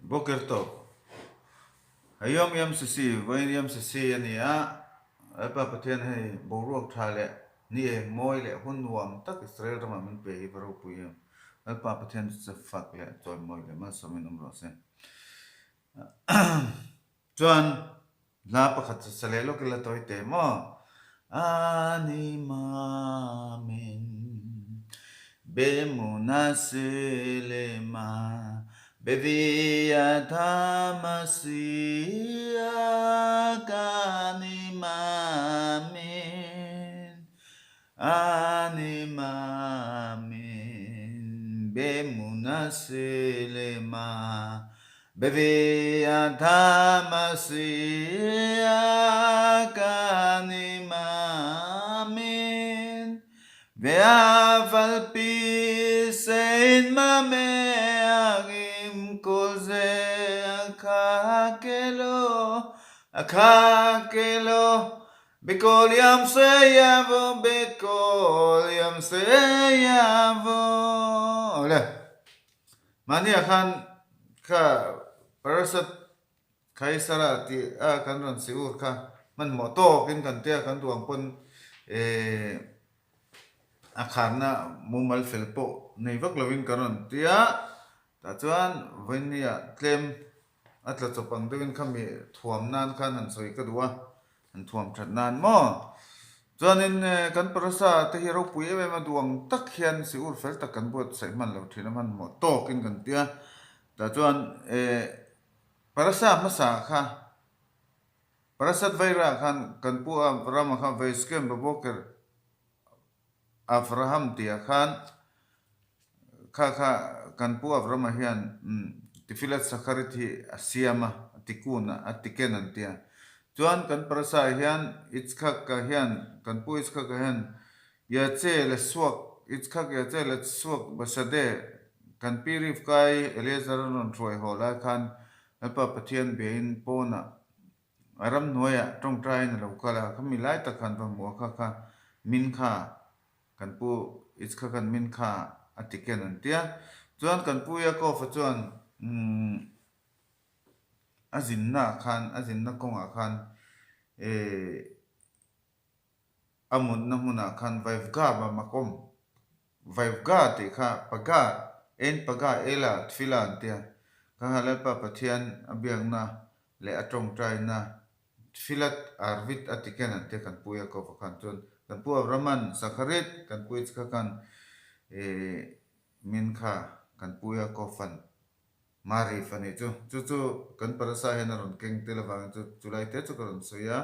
Boker Tov. Hayom yam sisi, vain yam sisi ani apa pathian hai boruak thale ni moi le hun nuam tak Israel rama min pe hi baru puyam. Apa pathian se fak le toy moi le ma samin umro sen. Chuan la pakhat salelo ke la toy te mo anima min bemunasilema Beviat Hamasiach ani mamin bemunah selema Beviat Hamasiach ani mamin ואף על פי שאין ממהרים כל זה אחכה לו בכל ים שיבוא בכל ים שיבוא עולה מניח פרשת Kaisara ti kan ron siur ka man moto kin kan tia kan tuang pun akarna mumal felpo nei vak lovin karon tia ta chuan venia tlem atla chopang devin khami thuam nan khan han soi ka duwa han thuam that nan mo chuanin kan parasa te hero pui em ma duang tak hian siur fel tak kan bot sai man lo thina man mo to kin kan tia ta chuan parasa masa kha parasat vaira khan kan pu rama kha vaiskem boker Abraham tia khan kha kan pu Abraham hian tifilat sakharit hi asiama tikuna atikenan tia chuan kan parasa hian Itzhak ka hian kan pu Itzhak ka hian yache le suak Itzhak yache le suak basade kan pirif kai Eliezer non troi hola khan alpa pathian bein pona aram noya tong trai na lokala kamilai takhan ba mo kha min kha kan pu Itzhak kan min kha atiken an tia chuan kan pu Yaakov chuan azinna konga khan amun na huna khan vaivga ba makom vaivga ti kha paga ela tfila an tia ka halapa pathian abiang na le atong trai na tfilat arvit atiken an tia kan pu Yaakov khan chuan kan pu Abraman Sakharit kan pu Itzhak kan min kha kan pu Yaakov fan mari fani chu kan parasa hen ron keng telawang chu chulai te chu kan soya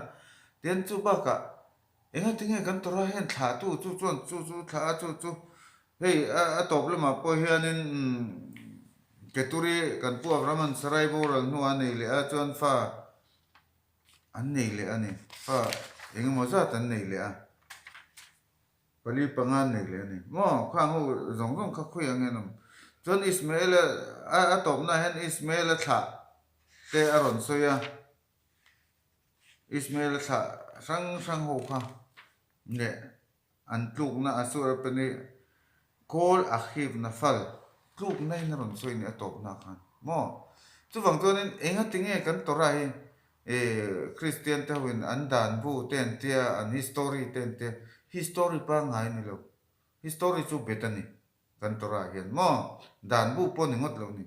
ten chu ba ka enga tinge kan tora hen thla tu chu thla chu hei a top lama po hianin keturi kan pu Abraman sarai boral nu ani le a chuan fa an nei le ani fa engemaw zat an nei le a pali pangan nei le ani mo khang ho zong kha khui angenam chuan Ismael a top na hen Ismael tha te aron soya Ismael tha sang ho kha ne an tluk na asur pani kol akhiv na fal tluk nai na ron soi ni atop na khan mo chu wang tonin enga tinge kan tora hi Christian ta win an dan bu ten tia an history ten tia history pa ngai ni lo history chu betani kan tora hian mo dan bu pon ngot lo ni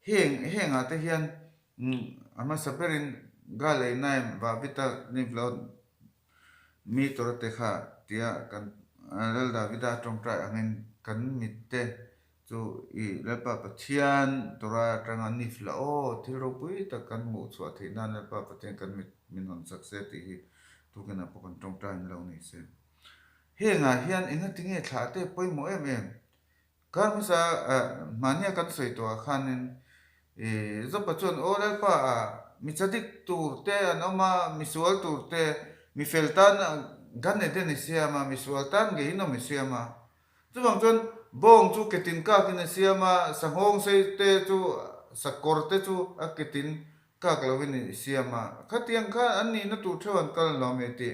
heng ate hian ama saperin gale naim va vita ni vlod mi torate kha tia kan lal da vida tong trai angin kan mitte chu I lepa pathian tora tanga ni fla o thiro pui ta kan mu chwa theina lepa pathian kan mit minon success ti hi tu kana pokon tong trai lo ni se henga hian inga tinge thla te poi mo em karmasa mania kan soi to khanin zopa chon olal pa mi chadik tur te anoma misual tur te mi feltan ganne den siama misual tan ge hino mi siama chuwang chon bong chu ketin ka kin siama sangong sei te chu sakor te chu aketin ka kalawin siama khatiang kha anni na tu thon kal lo me ti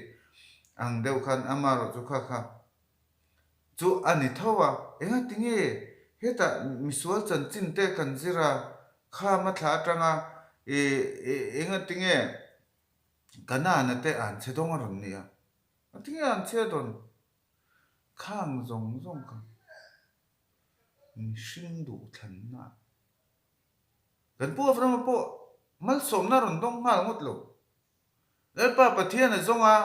ang deu khan amaro chu kha chu ani thawa enga tinge heta misual chan chin te kan zira ข้ามาถาจังอ่ะเอ็งติงเอกันน่านั่นแต่อ่านเชดงอรุณเนี่ยติงเออ่านเชดงข้างซงกันชิงดูทันนะกันพวกเราพวกมันสมนารุนต้องหาหมดเลยแล้วป้าปะเทียนซงอ่ะ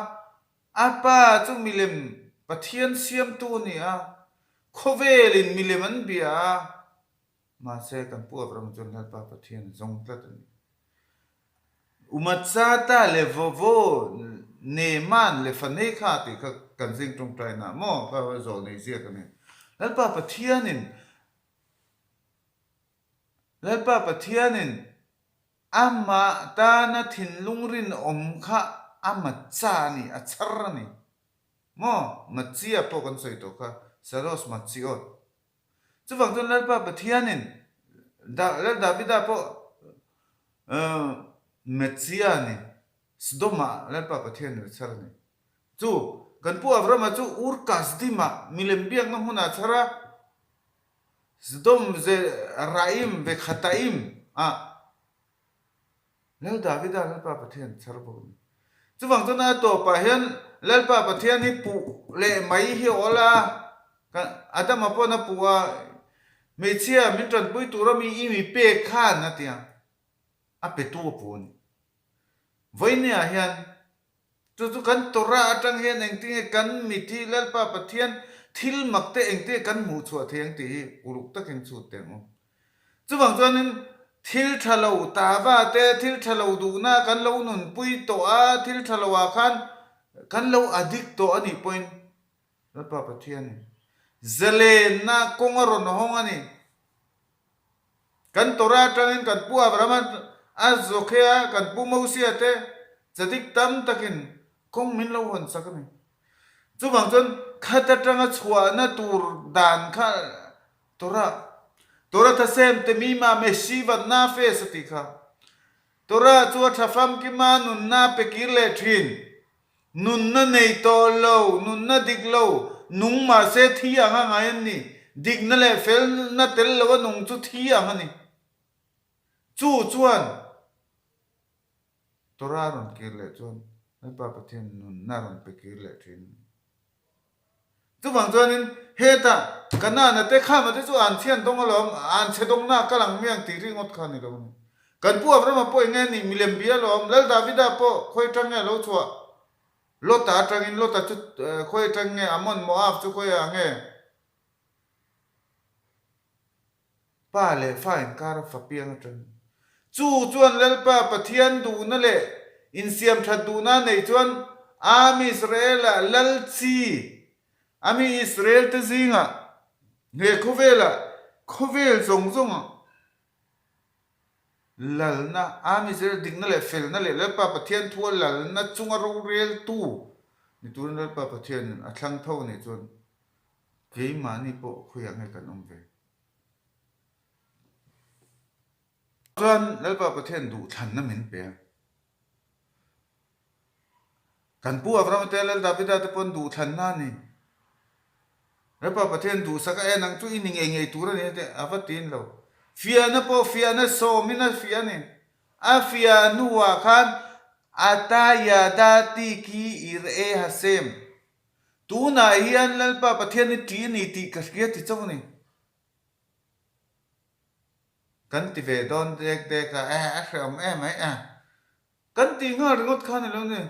อาป้าจงมิเลมปะเทียนเสียมตัวนี่อ่ะโคเวลินมิเลมันเบียมาเสกันพวกเราจนแล้วป้าปะเทียนซงตัดนี่อุมัตซาตาเลวโวเนมันเลฟันเนคาติกันซิงตรงใจนะมอก็ว่าโซนเซียกันนี่แล้วป้าปะเทียนินแล้วป้าปะเทียนินอามาตานาทินลุงรินอมข้าอามาจานี่อัจฉรินี่มอมัจจียพวกกันสวยตัวข้าสารสมัจจีอดจะฟังจนแล้วป้าปะเทียนินแล้วดาวิดาพวกมัจจียนี่สดมาแล้วป้าปะเทียนินอัจฉรินี่จูกันพวกเรามาจูอุรกัสดิมามิเลมเบียงน้ำหุนอัจฉริสดมเจราอิมเวขตาอิมแล้วดาวิดาแล้วป้าปะเทียนชาร์บอนจะฟังจนตัวป้าเห็นแล้วป้าปะเทียนนี่ปูเล่ไม่เหี่ยวละกันอาตมาพอนะปูว่าไม่เชื่อมิตรปุยตัวเรามีอีมีเป๊กข้านะเตียอาเป็ดตัวปูนวันนี้เห็นจุกันตัวเราจังเห็นเองที่กันมิที่แล้วป้าปะเทียนทิลมักเตเองที่กันหมู่ชัวเทียงที่อุรุกตะเก่งสุดเต็มจะฟังจนนั้นทิลทะเลาตาบ้าเตทิลทะเลาดูน่ากันเลาหนุนปุยตัวทิลทะเลาขันกันเลาอดิกตัวอันนี้pointแล้วป้าปะเทียนเจเลน่ากงอรนห้องอันนี้กันตัวราจังเห็นกันปัวประมาณอาจจะแค่กันปูมูเสียเตจะดิกตั้มตะกินคงมินเลาหันสักนี่จะฟังจนข้าจะจังชัวน่ะตูดานข้าตัวท่าเซมเตมีมาเมชีวันน่าเฟสติค่ะตัวชัวท่าฟัมกิมานุนน่าเปกิเลทินนุนน่ะในโตโลนุนน่ะดิกโลนุงมาเซที่อ่างไงนี่ดิกนั่นแหละเฟลน่ะเตลแล้วนุงจุที่อ่างนี่จวนตัวรุนกิเลจวนนั่นป้าปะเทียนนุนน่ารุนเปกิเลทินจะฟังจวนเฮต้ากันน่ะนะแต่ข้ามันจะอ่านเทียนตรงอะไรอ่านเชดงน่ะกำลังเมียงตีริงอดขานี่เรากันพวกเรามาป่วยไงนี่มิเลมเบียล้อมแล้วดาวิดาป่วยคอยจังไงเราชัวโลตาจังอินโลตาจุดคอยจังไงอามอนโมอาฟจุคอยอ่างไงป้าเล่ฟ้าอินการฟ้าเปียงจังจวนแล้วป้าปะเทียนดูนั่นแหละอินเซียมทัดดูนั่นในจวนอามิอิสราเอลลัลซีอามิอิสราเอลตะซิงอ่ะเฮคูเวลซงอ่ะลัลนะอามิอิสราเอลดิ่งนั่นแหละเฟลนั่นแหละแล้วป้าปะเทียนทัวลัลนะจุงอารูเรลตูนี่ตัวนั้นป้าปะเทียนอัดลังเท่านี่จวนเกี่ยมานี่พอคุยยังไงกันอมเวจวนแล้วป้าปะเทียนดูทันนั่นเหม็นเปียกันปูอัฟรามเตลดาวิดาตะปนดูทันนั่นนี่แล้วป้าปะเทียนดูสักนังจุอินิงเองไอตัวนี้เตอาฟัดตีนเราฟิอานะพอฟิอานะโซมินะฟิอานี่อาฟิอานัวขันอาตายาดาติกีอิรเอฮัสเซมตูน่าฮิอันแล้วป้าปะเทียนนี่ตีนี่ตีกัสเกียติเจ้านี่กันติเวดอนเด็กเชื่อมไหมกันติงาเรื่องขันนี่แล้วเนี่ย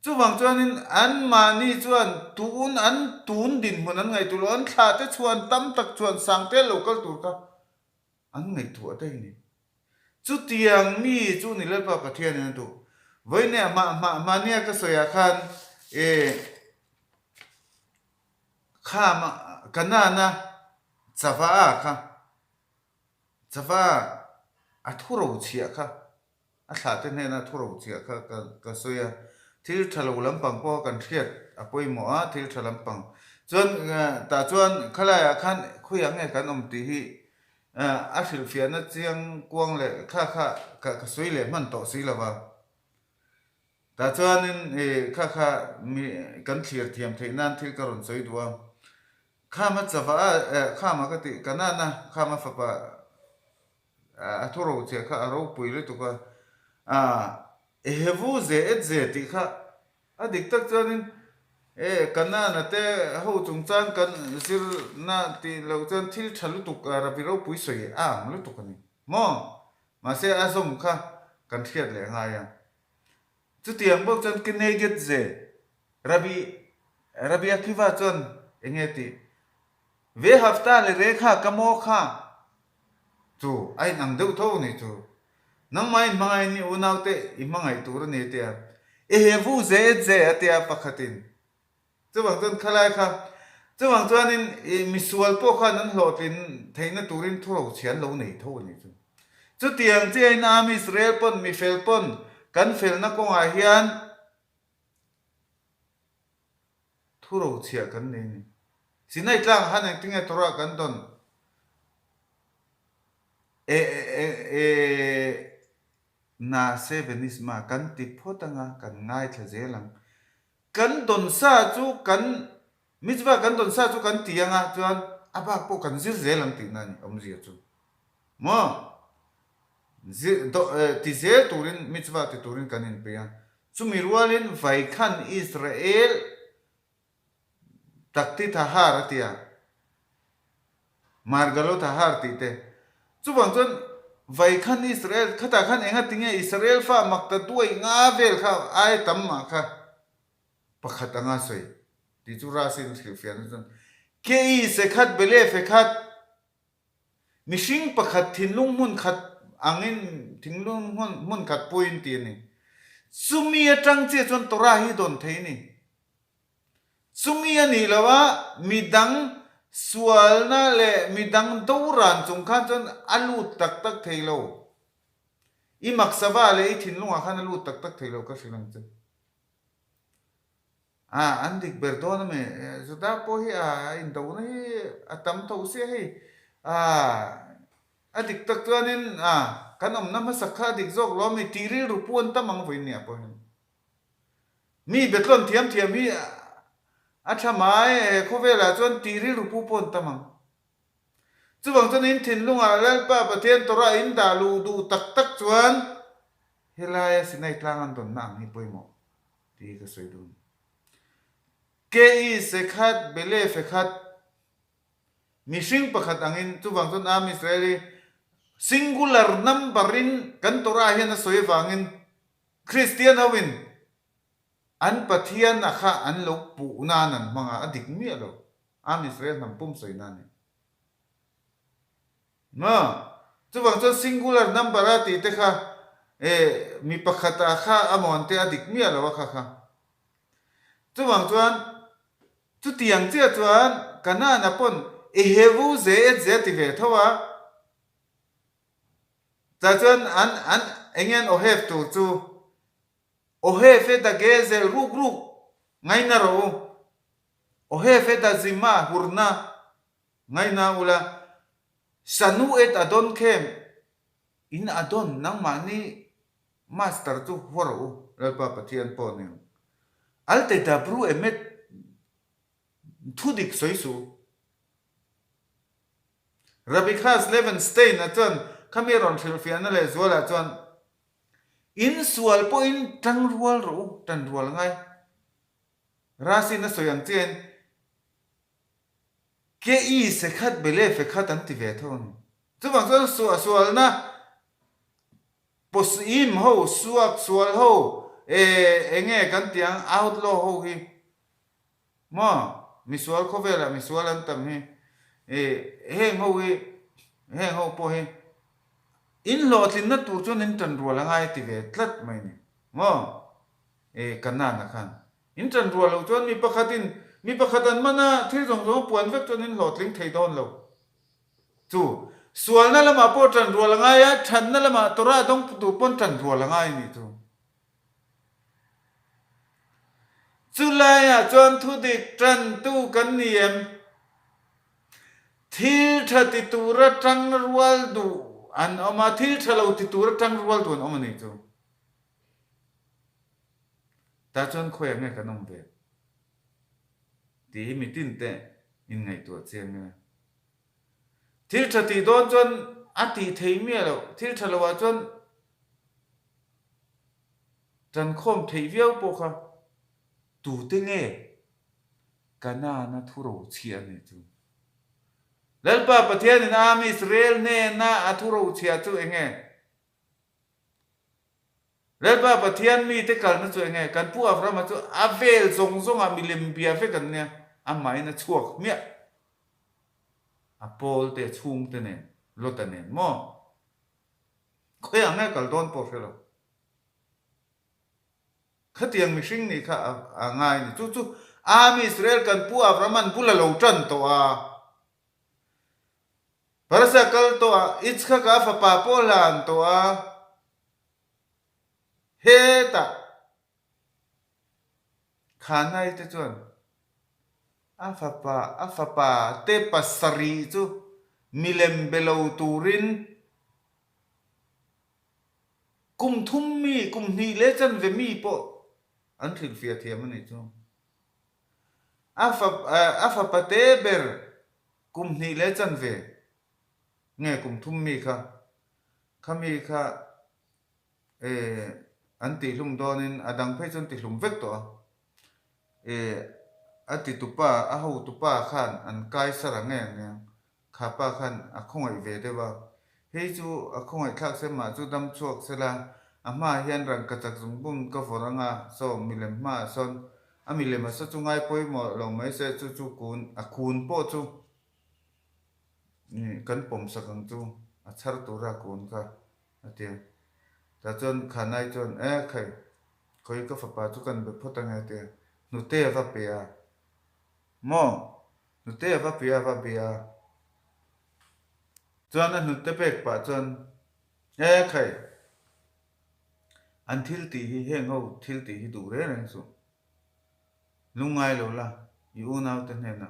จู่บางจวนนี่อันมานี่จวนตูนดินมันนั้นไงตัวอันขาดชวนตั้มตักชวนสังเตลโลกัลตัวก็อันไงตัวได้นี่จู่เตียงมีจู่นี่เล่นป้าปะเทียนนี่ตัวไว้เนี่ยมาเนี่ยก็สวยขันข้ามากันนะซาฟ้าค่ะซาฟ้าอัทุโรเชียค่ะอัฐาเตเนี่ยนะทุโรเชียค่ะก็สวยที่ทะลุลำปังพอกันเครียดอภัยหมอที่ทะลุลำปังจนแต่จวนขลายขันคุยยังไงกันอมตีฮีอาศิลเฟียนเจียงกวางเลยข้าก็สวยเลยมันต่อสิละว่าแต่จวนนี่ข้ามีกันเคลียร์เทียมที่นั่นที่กระรนสวยดัวข้ามาจะว่าข้ามาก็ติกันนั่นนะข้ามาฝาก thu rầu che kha aro pui le tu ka hevu ze et ze ti kha adik tak chuanin kana na te ho chung chan kan sir na ti lo chan thil thalu tu ka ra biro pui soi lu tu kani mo ma se azom kha kan thiat le nga ya chu tiang bok chan kineget ze rabi akiva chon engeti ve hafta le re kha kamo kha chu ai nang deu tho ni chu nang mai mangai ni unau te I mangai tur ni te hevu ze ze atia pakhatin chu bang chon khalai kha chu bang chuanin misual po kha nan hlotin theina turin thuro chian lo nei tho ni chu chu tiang che na mi Israel pon mi fel pon kan fel na ko nga hian thuro chia kan nei ni sinai tlang han ang tinga tora kan don na sevenisma kan ti photanga kan ngai tha zelang kan don sa chu kan mitzwa kan don sa chu kan tianga chuan abak po kan zir zelang ti na ni om zia chu mo ti zel turin mitzwa ti turin kan in pe ya chu mi rualin vai khan Israel takti thahar atia margalo thahar ti te chu bang chon vai khan Israel khata khan enga tinge Israel fa makta tuai nga vel kha ai tam ma kha pakhat anga soi ti chu rasin thilfian chon ke I se khat bele fe khat mishing pakhat thinlung mun khat angin thinglung mun khat point ti ni sumi atang che chon tora hi don thei ni sumi ani lawa midang sual na le midang doran chung khan chon alu tak tak theilo I maksava le I thinlunga khan alu tak tak theilo ka silang chen andik berdona me zuda po hi in do na hi atam tho se hi adik tak chuanin kanom na masakha dik jok lo mi tiri rupuan tamang voin ni apo mi betlon thiam hi acha mai khovela chon tiri rupu pon tamang chuwang chon in thinlunga lal pa pathian tora in dalu du tak tak chuan helai sinai tlangan don na hi poimo ti ka soidun ke I se khat bele fe khat mishing pakhat angin chuwang chon am Israeli singular numberin kan tora hian a soi wangin Christian hawin an pathian akha an lo pu nanan manga adik mi alo am Israel nam pum soi nani ma chuwang chon singular number ati te kha mi pakhata kha amon te adik mi alo kha chuwang chuan chu tiang che chuan kana na pon hevu ze ti ve thowa ta chuan an engen ohef tu chu ohef eta gezel ruk ngai na ro ohef eta zima hurna ngai na ula sanu et adon kem in adon nang mani master tu horo lalpa pathian ponin alte dabru emet thudik soisu Rabbi Khas Levenstein aton Cameron Philfiana le zola chon in sual po in tang rual ro tan rual ngai rasin na soyang chen ke I se khat bele fe khat an ti ve thon chu bang chon sual na pos im ho suak sual ho enge kan tiang outlaw ho hi mo misual khovela misual an tam hi heng ho po hi in lo tin na tu chon in tan rual ngai ti ve tlat mai ni mo kana na khan in tan rual lo chon mi pakhatan mana thil jong puan vek chon in lo tling thei don lo chu sual na lama po tan rual ngai ya than na lama tora dong tu pon tan rual ngai ni chu Chulaya chon thu dik tran tu kan niem thil tha ti tura tang rual du an oma thil thalo ti tura tang rual du an oma nei chu ta chon khoya nge kanom ve ti mi tin te in ngai tu chen nge thil tha ti don chon ati thei mi lo thil thalawa chon tran khom thei viau po kha tu te nge kana na thuro chia ne chu lalpa pathian in am Israel ne na athuro chia chu enge lalpa pathian mi te kal na chu enge kan pu Abraham chu avel zong zong a milim bia fe kan ne amai na chuak mia apol te chung te ne lotanen mo khoi anga kal don po fe lo khatiang mi hring ni kha a ngai ni chu chu am Israel kan pu Abraham bula lo tran to a parasa kal to a ichka ka fa pa polan to a he ta khanai te chuan afapa te pasari chu milem belo turin kum thum mi kum ni le chan ve mi po an thil fia thiam ani chu afapa te ber kum ni le chan ve nge kum thum mi kha khami kha an ti hlum donin adang phei chon ti hlum vek to ati tupa a ho tupa khan an kai sara nge nge khapa khan a khongai ve de ba hei chu a khongai thak se ma chu dam chuak se la ama hian rang ka chak zum bum ka foranga so milem ma son a milem sa chu ngai poi mo lo mai se chu chu kun a kun po chu ni kan pom sakang chu a char tu ra kun ka ate ta chon khanai chon khai khoi ka fa pa chu kan be photang ate nu te va pe a mo nu te va pe a chuan a nu te pek pa chuan khai an thil ti hi heng ho thil ti hi du re reng su lungai lo la i u nau te ne na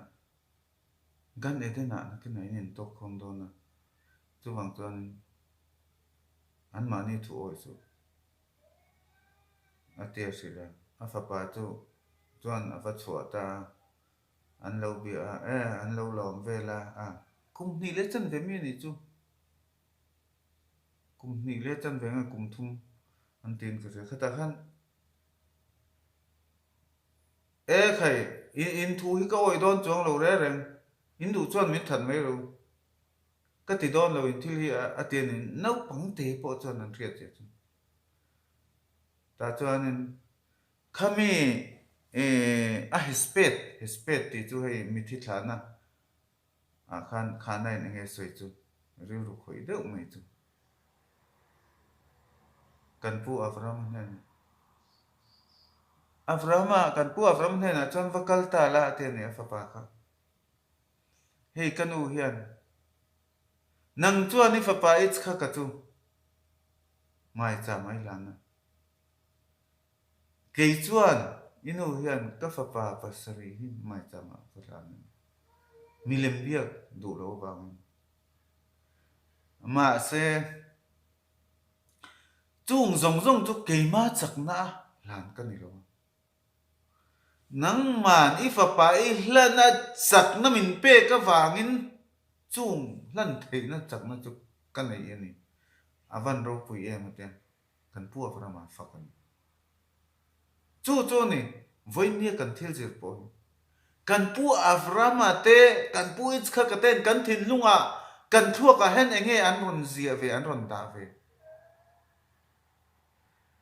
gan e te na ke nai nin tok khom do na chu wang chuan an ma ni thu oi su a te si la a fa pa chu chuan a va chua ta an lo bi a an lo lom ve la kum ni le chan ve mi ni chu kum ni le chan ve nga kum thum an tin ka se khata khan khai in thu hi ka oi don chuang lo re reng in du chuan min than mai lo ka ti don lo in thil hi a tian in no pang te po chuan an riat che chu ta chuan in khami a hispet ti chu hei mi thi thana a khanai na nge soi chu ru ru khoi deuh mai chu kan pu Abraham nen kan pu Abraham nen a chuan vakal ta la te ne fa pa kha hei kanu hian nang chuan ni fa pa ich kha ka chu mai cha mai lana kei chuan inu hian ka fa pa pasari hi mai cha ma fa lana milem biak du lo bang ma se chung zong zong chu keima chakna lan ka ni lo nang man ifa pa i hlana chakna min pe ka wangin chung hlan theina chakna chu ka nei ani avan ro pui em ten kan pu Abraham fakan chu ni voinia kan thil jir po kan pu Abraham te kan pu ich kha ka ten kan thin lunga kan thua ka hen enge an ron zia ve an ron da ve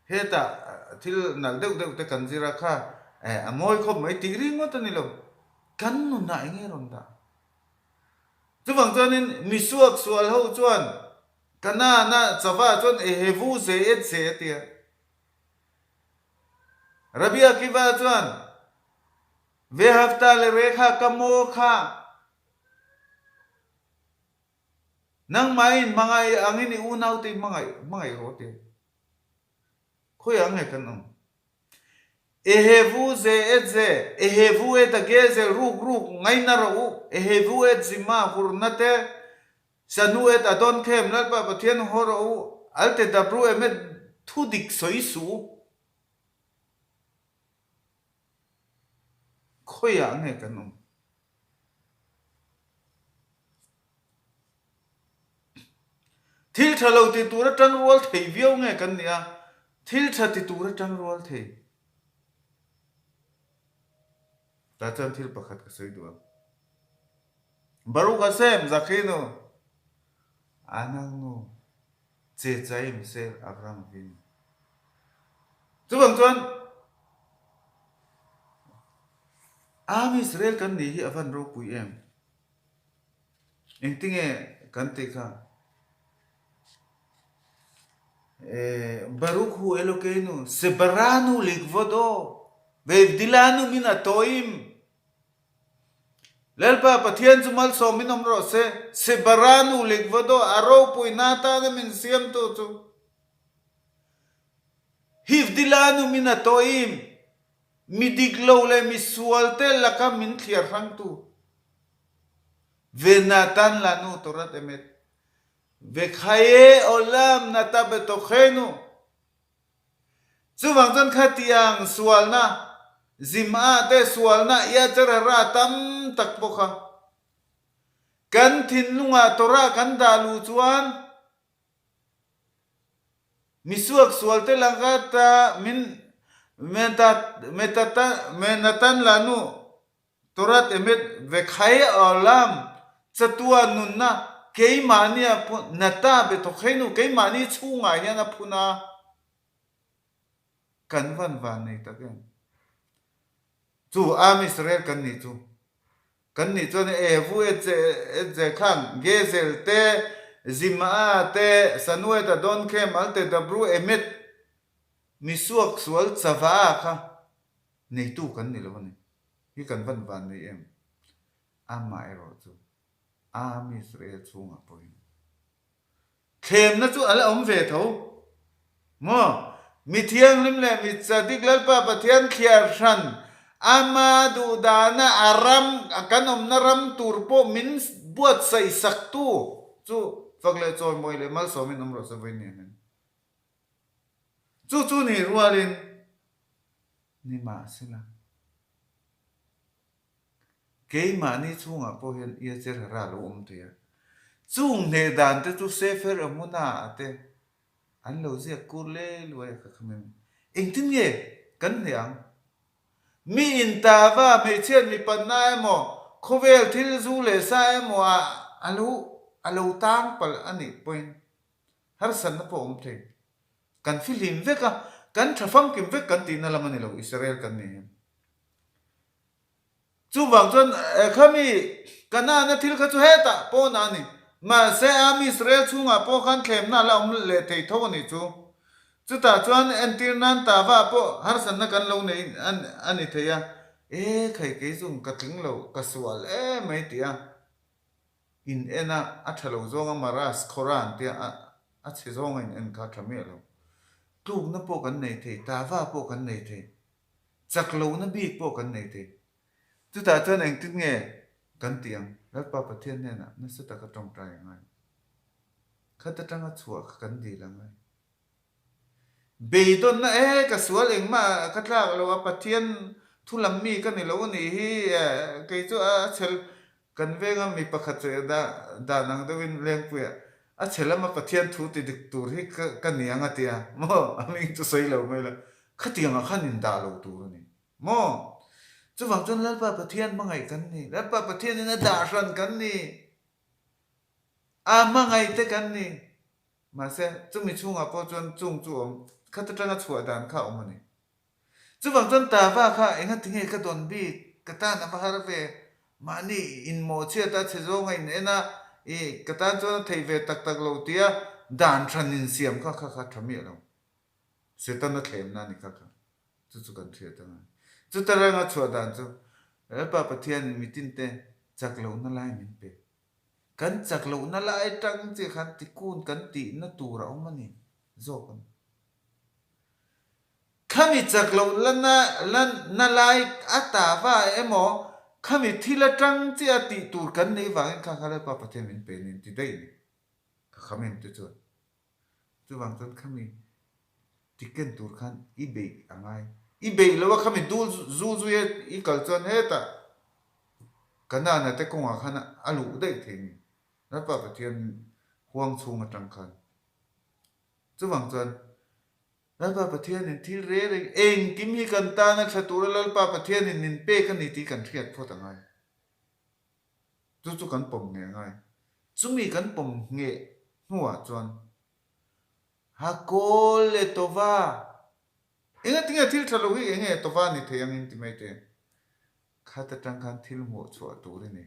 heta thil nal deuh te kan zira kha amoi khom mai ti ring mo tani lo kan nu na enge ron da chu wang chuanin misuak sual ho chuan kana na chawa chuan hevu ze et ze tia rabia kiwa chuan ve hafta le rekha kamo kha nang main mangai angin i unau te mangai ro te khoi ange kan ehevu ze et ze ehevu et ageze ruk ngai na ro ehevu et zima hurnate sanu et adon khem lat pa pathian ho ro alte dabru emet thudik soi su khoi ange kan thil thalo ti tura tang rual thei viau nge kan nia thil tha ti tura tang rual thei ta chan thil pakhat ka sei duam baru ka sem zakhino anang no che chai mi se abram vin chu bang chuan am Israel kan ni hi avan ro pui em engtinge kan te kha Baruch hu Elokeinu sebaranu likvodo ve'ivdilanu min atoim lelpa pathian chumal somin omro se sebaranu likvodo aro puinata na min siam to chu hivdilanu min atoim midiglo le misualte laka min thiar rang tu venatan lanu torat emet וחיי עולם נטע בתוכנו. צו ונג'ן חתיאng סואלנה זימאה תה סואלנה יצר הרעתם תקפוחה. כאן תינונga תורה כאן דעלו צואן מיסוח סואלתה לנגתה מנתן לנו תורת אמת וחיי העולם צטוע נונה cái mà nia nata betokenu cái mà ni chu ngai nia na phuna kan van nei ta gen chu am Israel kan ni chu ne vu e khang gezel te zima te sanue ta don kem alte dabru emet misuak sual chawa kha nei tu kan ni lo ni hi kan van nei em ama ero chu am Israel chunga poin khem na chu ala om ve tho mo mi thiang lim le mi chadik lalpa pathian khiar san ama du dana aram akan om na ram turpo min buat sai sak tu chu fagle choi moi le mal somin om ro sa voi ne chu ni rualin ni ma sila cái mà ni chung à po hian ia cher ra lo tia chung ne dan te chu sefer amuna te an lo zia kurle loi ka khamen engtin nge kan hiang mi in ta wa me chen mi pan na mo khovel thil zu le sa mo alu tang pal ani point har san na po the kan filim veka kan thafam kim vek kan tin na lamani lo Israel kan ni chu wang chuan khami kana na thil kha chu heta po na ni ma se am Israel chunga po khan thlem na la le thei tho ni chu ta chuan entir nan ta wa po har san na kan lo nei ani theya khai ke chung ka tling lo ka sual mai tia in ena athalo zonga maras khoran tia a che zonga in ka thame lo tuk na po kan nei thei ta wa po kan nei thei chaklo na bi po kan nei thei chu ta chuan eng tin nge kan tiang lat pa pathian ne na na sa ta ka tong trai ngai khata tanga chua kan di la ngai be don na ka sual eng ma ka tlak lo pathian thulam mi kan ni lo ni hi ke chu a chel kan venga mi pakhat che da nang de win leng pu a chelama pathian thu ti dik tur hi ka nianga tia mo ami chu sei lo mai la khatianga khanin da lo tur ni mo chu wang chun lalpa pathian mangai kan ni lalpa pathian na da ran kan ni a mangai te kan ni ma se chu mi chunga po chun chung chu om khata tanga chua dan kha om ni chu wang chun ta wa kha enga tinge ka don bi ka ta na bahar ve mani in mo che ta che zo ngai ne na ka ta chu thei ve tak lo tia dan than in siam kha thami lo se ta na thlem na ni kha chu kan thia ta chu taranga chua dan chu pa pathian mitin te chaklo na lai min pe kan chaklo na lai tang che khan ti kun kan ti na tu ra mani zo kan khami chaklo na lai ata wa emo khami thila tang che ati tur kan nei wa kha kha pa pathian min pe nin ti dei ni khamen tu chu wang chon khami tiken tur khan i be angai i be lo wa khami dul zu ye i kalchan heta kana na te konga khana alu dei thing na pa pathian huang chunga tang khan chu wang chuan lalpa pathian in thil re re eng kim hi kan ta na thatur lalpa pathian in nin pe kan ni ti kan thiat phot angai chu kan pom nge ngai chumi kan pom nge huwa chuan hakol le tova inga tinga thil thalo hi enge tova ni theyang in ti mai te khata tang kan thil mo chua tur ni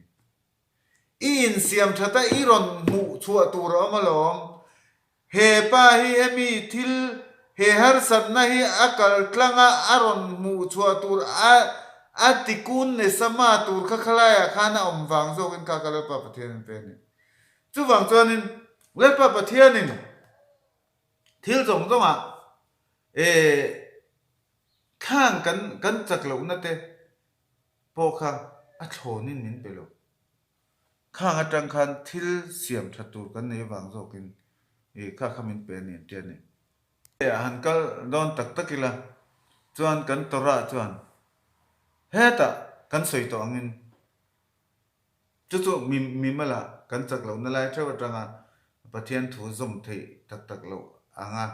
in siam thata iron mu chua tur amalom he pa hi emi thil he har sat na hi akal tlanga aron mu chua tur a tikun ne sama tur kha khalaya khana omwang zo kan ka kala pa pathian pe ni chu wang chuanin le pa pathianin thil zong zong a e khang kan chaklo na te po kha a thonin min pelo khang atang khan thil siam thatur kan nei wang zo kin e kha khamin pe ni te ni han kal don tak takila chuan kan tora chuan heta kan soi to angin chu mi mala kan chaklo na lai thewa tanga pathian thu zom thei tak lo anga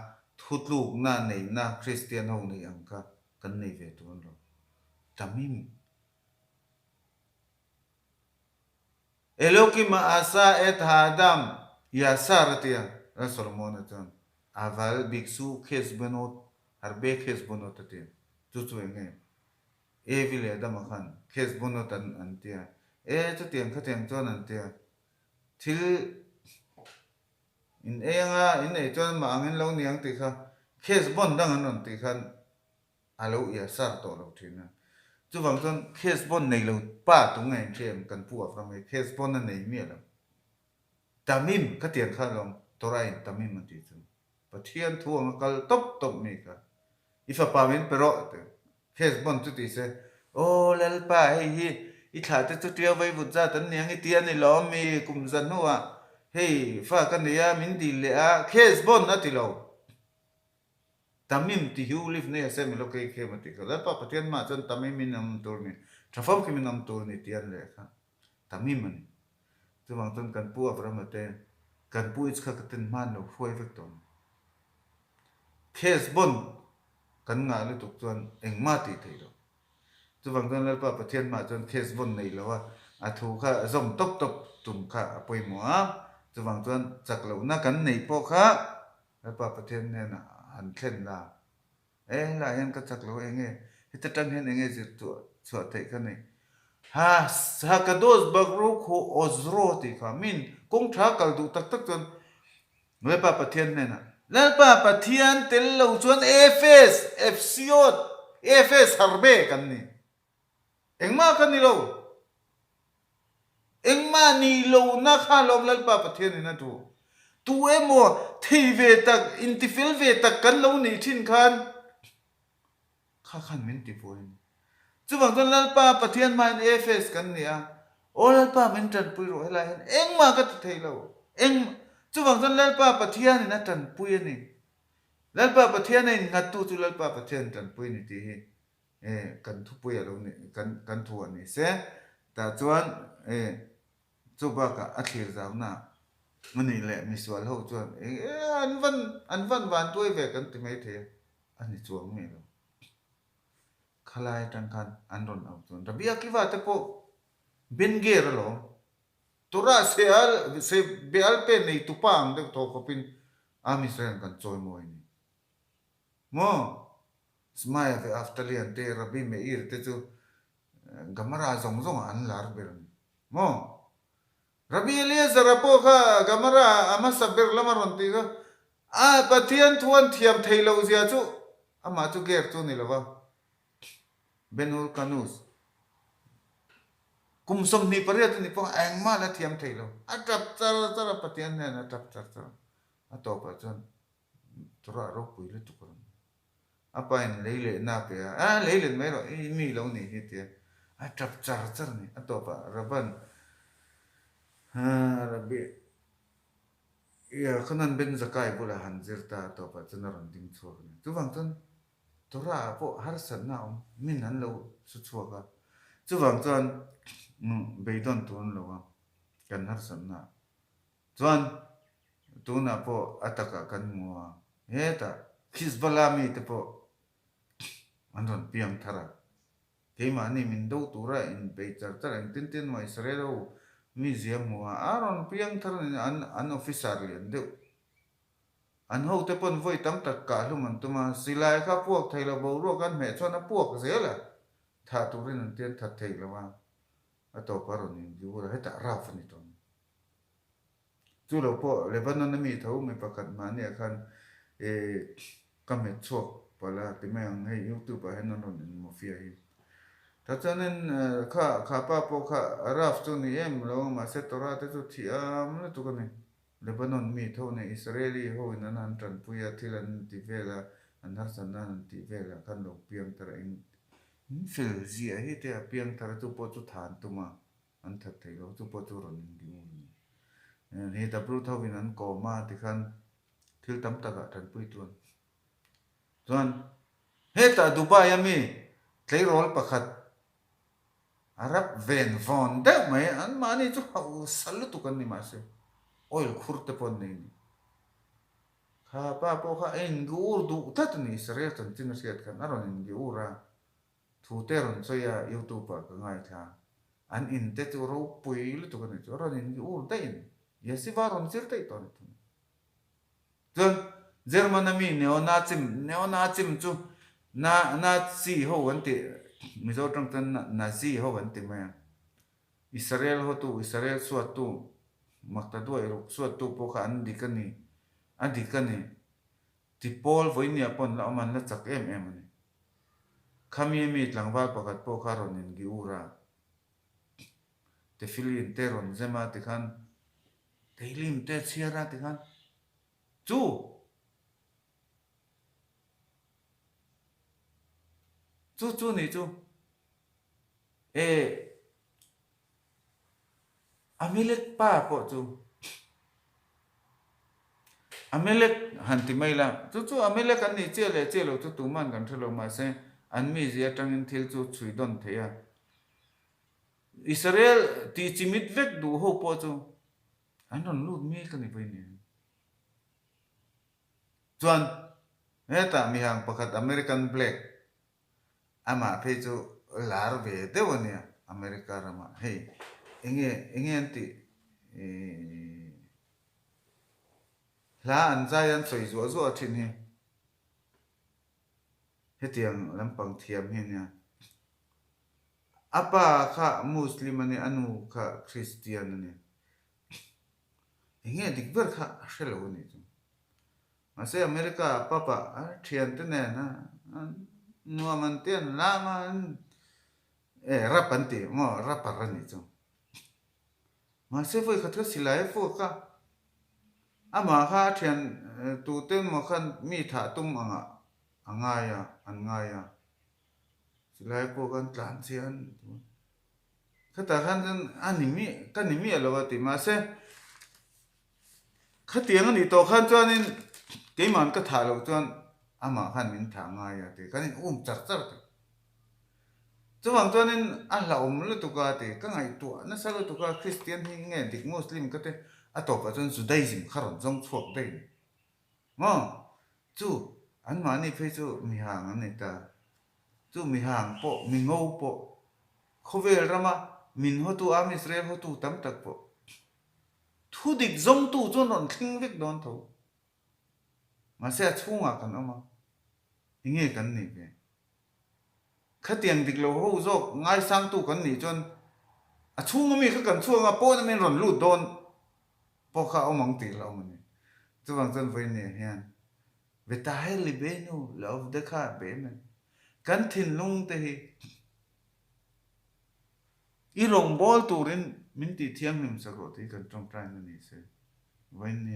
thutluk na nei na christian ho nei angka kan nei ve tu lo tamim elokim asa et hadam ya saratia solomon atan aval biksu khes banot harbe khes banot atin chu enge evil adam khan khes banot an tia chu tiang kha tiang chon an tia thil in enga in ei chon ma angin lo niang ti kha khes bon dang an ti khan alo ya sar to lo thina chu wang chon khes bon nei lo pa tu ngai them kan pu from me khes bon na nei mi lo tamim ka tiang kha long torai tamim an ti chu pathian thuang kal top mi ka ifa pa min pero khes bon chu ti se o lal pa hi i tha te chu tia vai bu za tan niang i tia ni lo mi kum zan huwa hey fa kan ya min di le a khes bon na ti lo tamim ti hu live ne se mi lo ke ke ma ti ka la pa pathian ma chon tamim min nam tur ni thafam ki min nam tur ni tian le kha tamim man chu wang ton kan pu avram te kan pu ich kha katin man lo foi vek ton khes bon kan nga le tuk chuan engma ti thei lo chu wang ton la pa pathian ma chon khes bon nei lo a thu kha zom top tum kha apoi mo a chu wang chuan chak lo na kan nei po kha la pa pathian ne na an thlen la la yan ka chak lo enge hita tang hen enge zir tu chua thei kha nei ha hakados bagru kho ozro ti kha min kong tha kal du tak chon le pa pathian ne na le pa pathian tel lo chuan fsiot fs harbe kan ni engma kan ni lo engma ni lo na kha lom le pa pathian ni na tu emo thei ve tak intifil ve tak kan lo ni thin khan kha khan min ti poin chu wang ton lal pa pathian ma fs kan ni a ol pa min tan pui ro hela hen engma ka thei lo eng chu wang ton lal pa pathian ni na tan pui ni lal pa pathian ni ngat tu chu lal pa pathian tan pui ni ti hi kan thu pui lo ni kan thu ani se ta chuan chu ba ka a thlir zau na mani le miswal ho chuan an van tuai ve kan ti mai the ani chuang me lo khalai tang khan an ron au chuan rabia ki wa te po ben ge ra lo tora se beal pe nei tu pang de to ko pin ami sen kan choi moi ni mo smile ve after lian te rabi me ir te chu gamara zong an lar ber mo Rabi Eliezer po kha gamara ama sabir lamaron ti ga a pathian thuan thiam theilo zia chu ama chu ger chu ni lawa benul kanus kum som ni pariat ni po engma la thiam theilo a tap char pathian ne na tap char a to pa chon tora ro pui le tu kon apa in leile na pe a leile me ro mi lo ni hi ti a tap char ni a to pa raban Rabbi ya kanan ben zakai bula hanzir ta to pa chanaron ding chuak ni tu wang ton tora po har san na min han lo su chuaka chu wang chuan beidon tun lo kan har san na chuan tu na po ataka kan mua heta Hizballah mi te po anron piang thara keima ni min do tura in pe char char ang tin ma Israel museum wa aron piang thara an officer lian de an ho te pon voi tam tak ka lu man tuma silai kha puak thaila bo ro kan me chona puak zela tha turin an ten that thei lawa ato paron in ju ra heta raf ni ton chu lo po Lebanon mi tho mi pakat ma ne khan e kamet chok pala ti mang hei YouTube hen non mo fia hi ta chanen kha pa po kha raf chu ni em lo ma se tora te chu thiam le tu kan Lebanon mi tho ne Israeli ho in an tran puya thilan ti vela an har sanan ti vela kan lo piang tara in fil zia hi te piang tara tu po chu than tu ma an that thei lo chu po chu ron di mu ni ta pru tho in an ko ma ti khan thil tam ta ga tran pui tuan chuan heta Dubai ami tlei rol pakhat arab ven von de mai an mani chu salu tu kan ni ma se oil khurte pon nei kha pa po kha en gur du tat ni Israel tan tin siat kan aron in gi ura thu te ron soya YouTube ka ngai tha an in te tu ro pui lu tu kan chu ron in gi ur te in yesi varon sir te ton jon Germany neonazim chu nazi ho wanti mizo tang tan nazi ho wanti ma Israel ho tu Israel suat tu makta du ero suat tu po kha an dikani ti pol voinia pon la man la chak em ani khami mi tlangwal pakat po kha ron in gi ura te filin te ron zema ti khan teilim te chiara ti khan chu ni chu e Amelek pa po chu Amelek hanti maila chu Amelek an ni chelo chu tu man kan thelo ma se an mi zia tangin thil chu chui don theya Israel ti chimit vek du ho po chu an non lut mi kan ni pai ni chuan heta mi hang pakhat American black ama phe chu lar ve de wonia America rama hey enge anti la an zai an soi zo thin hi hetiang lampang thiam hi nia apa kha muslim ani anu kha christian ani enge dikber kha shelo ni chu ase America papa thian te ne na nuaman ten laman rapanti mo raparani chu ma se voi khat silai fo ka ama kha thian tu ten mo khan mi tha tum anga ya silai po kan tlan chian khata khan animi kanimi alawati ma se khatiang ani to khan chuanin keiman ka tha lo chuan ama khan min tha nga ya te kanin char te chuwang chuanin a hlaum lu tu ka te ka ngai tu na sa lu tu ka Christian hi nge dik Muslim ka te a to pa chuan Judaism kharon jong chuak dei mo chu an ma ni phe chu mi hang an nei ta chu mi hang po mi ngau po khovel rama min ho tu am Israel ho tu tam tak po thu dik jong tu chon ron thing vek don tho ma se chunga kan ama inge kan ni be khatiang dik lo ho zo ngai sang tu kan ni chon a chunga mi kha kan chuanga po na men ron lu don po kha omang ti lo mani chuwang chon voi ne hian vetahel li benu love de kha be men kan thin lung te hi I rong bol turin min ti thiang nim sakro ti kan tong trai na ni se voi ne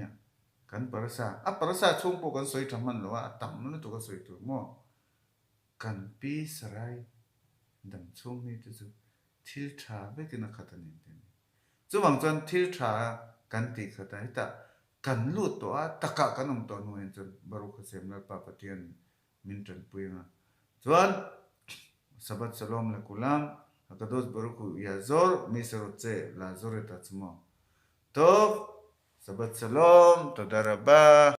kan parasa chung po kan soi thaman lo a tam na tu ka soi tu mo kan pi sarai dam chung ni tu thil tha ve kin khata ni ten chuwang chon thil tha kan ti khata hi ta kan lu to a taka kanong to no en chon baru kha sem la pa patian min tran puina chuan sabat shalom le kulam hakadosh baruch hu yazor misrotze la zoret atzmo tov sabat shalom toda rabah